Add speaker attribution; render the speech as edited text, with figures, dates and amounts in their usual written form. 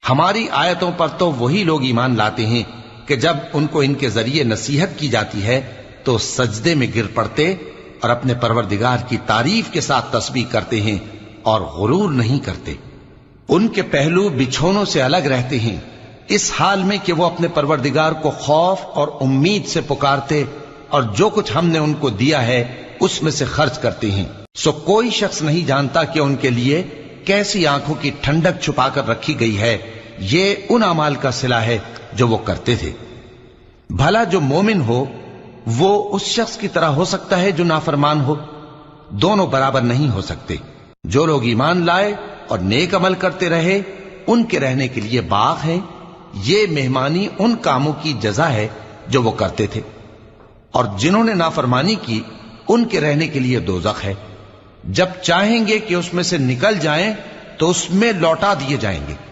Speaker 1: हमारी आयतों पर तो वही लोग ईमान लाते हैं कि जब उनको इनके जरिए नसीहत की जाती है तो सजदे में गिर पड़ते और अपने परवरदिगार की तारीफ के साथ तस्बीह करते हैं और गुरूर नहीं करते। उनके पहलू बिछोनों से अलग रहते हैं, इस हाल में कि वो अपने परवरदिगार को खौफ और उम्मीद से पुकारते और जो कुछ हमने उनको दिया है उसमें से खर्च करते हैं। सो कोई शख्स नहीं जानता कि उनके लिए कैसी आंखों की ठंडक छुपाकर रखी गई है। ये उन अमाल का सिला है जो वो करते थे। भला जो मोमिन हो वो उस शख्स की तरह हो सकता है जो नाफरमान हो? दोनों बराबर नहीं हो सकते। जो लोग ईमान लाए और नेक अमल करते रहे उनके रहने के लिए बाग है। ये मेहमानी उन कामों की जजा है जो वो करते थे, और जिन्होंने नाफरमानी की उनके रहने के लिए दोजख है। जब चाहेंगे कि उसमें से निकल जाएं तो उसमें लौटा दिए जाएंगे।